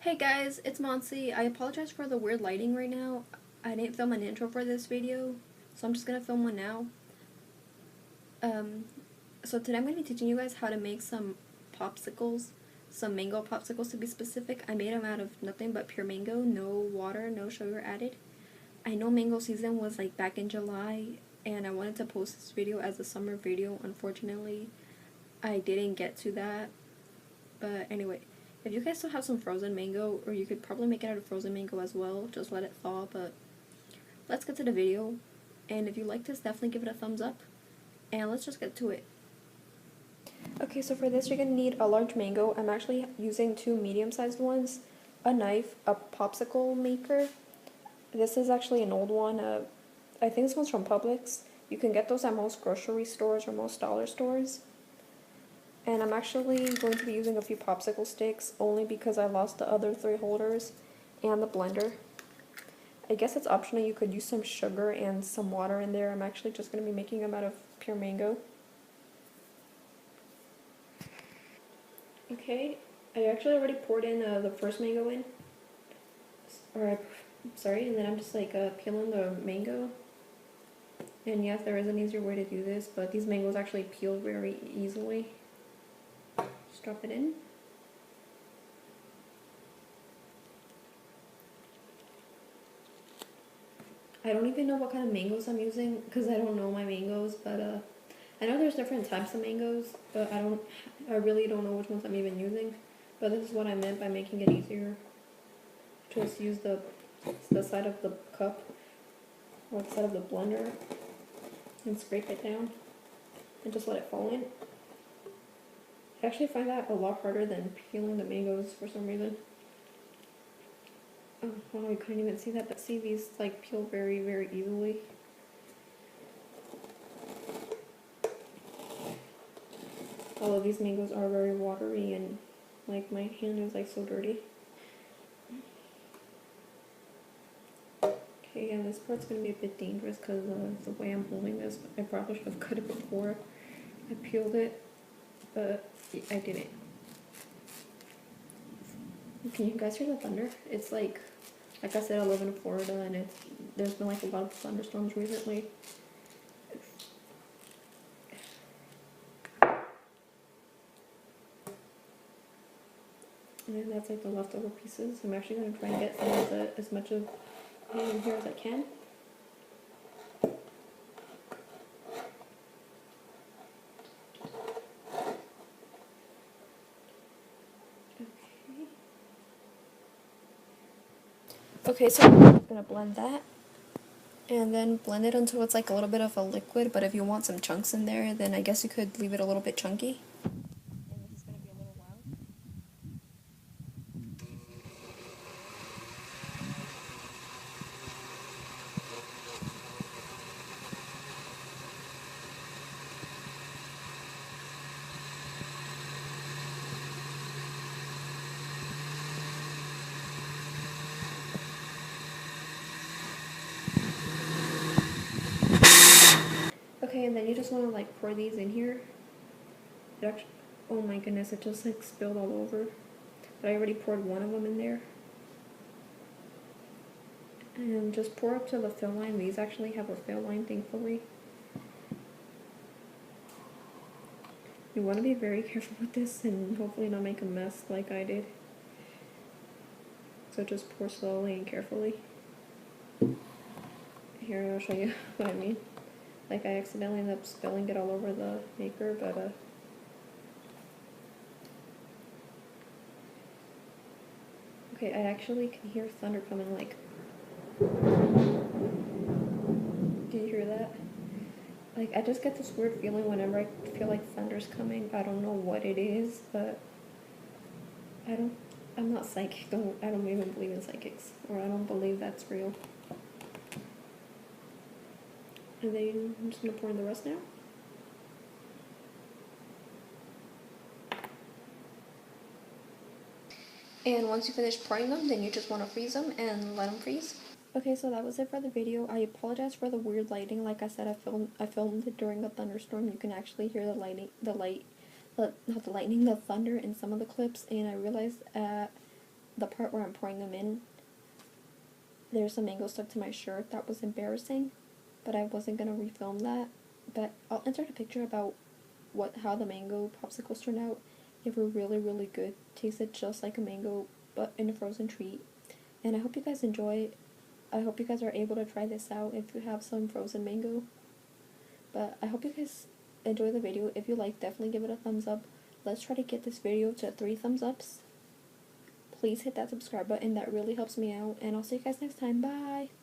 Hey guys, it's Monsi. I apologize for the weird lighting right now. I didn't film an intro for this video, so I'm just gonna film one now. Um, so today I'm gonna be teaching you guys how to make some popsicles, some mango popsicles to be specific. I made them out of nothing but pure mango, no water, no sugar added. I know mango season was like back in July, and I wanted to post this video as a summer video. Unfortunately, I didn't get to that. But anyway, if you guys still have some frozen mango, or you could probably make it out of frozen mango as well, just let it thaw. But let's get to the video, and if you like this, definitely give it a thumbs up, and let's just get to it. Okay, so for this you're going to need a large mango. I'm actually using two medium-sized ones, a knife, a popsicle maker. This is actually an old one. I think this one's from Publix. You can get those at most grocery stores or most dollar stores. And I'm actually going to be using a few popsicle sticks only because I lost the other 3 holders and the blender. I guess it's optional. You could use some sugar and some water in there. I'm actually just going to be making them out of pure mango. Okay, I actually already poured in the first mango in. And then I'm just like peeling the mango. And yes, there is an easier way to do this, but these mangoes actually peel very easily. Just drop it in. I don't even know what kind of mangoes I'm using because I don't know my mangoes, but I know there's different types of mangoes, but I really don't know which ones I'm even using. But this is what I meant by making it easier. Just use the side of the cup or the side of the blender and scrape it down and just let it fall in. I actually find that a lot harder than peeling the mangoes for some reason. Oh, well, you couldn't even see that, but see, these like peel very, very easily. All of these mangoes are very watery, and like my hand is like so dirty. Okay, yeah, this part's gonna be a bit dangerous because of the way I'm holding this. I probably should have cut it before I peeled it, but I didn't. Can you guys hear the thunder? It's like I said, I live in Florida, and there's been like a lot of thunderstorms recently. And that's like the leftover pieces. I'm actually going to try and get some of as much of in here as I can. Okay, so I'm going to blend that. And then blend it until it's like a little bit of a liquid, but if you want some chunks in there, then I guess you could leave it a little bit chunky. And this is going to be a little while. Okay, and then you just want to like pour these in here. It actually, oh my goodness, it just like spilled all over. But I already poured one of them in there. And just pour up to the fill line. These actually have a fill line, thankfully. You want to be very careful with this and hopefully not make a mess like I did. So just pour slowly and carefully. Here, I'll show you what I mean. Like I accidentally ended up spilling it all over the maker, but okay, I actually can hear thunder coming, like, do you hear that? Like, I just get this weird feeling whenever I feel like thunder's coming. I don't know what it is, but I'm not psychic. I don't even believe in psychics, or I don't believe that's real. And then I'm just gonna pour in the rest now. And once you finish pouring them, then you just want to freeze them and let them freeze. Okay, so that was it for the video. I apologize for the weird lighting. Like I said, I filmed it during a thunderstorm. You can actually hear the thunder in some of the clips. And I realized the part where I'm pouring them in, there's some mango stuck to my shirt. That was embarrassing, but I wasn't gonna refilm that. But I'll insert a picture about how the mango popsicles turned out. They were really, really good. Tasted just like a mango, but in a frozen treat. And I hope you guys enjoy. I hope you guys are able to try this out if you have some frozen mango. But I hope you guys enjoy the video. If you like, definitely give it a thumbs up. Let's try to get this video to 3 thumbs ups. Please hit that subscribe button. That really helps me out. And I'll see you guys next time. Bye!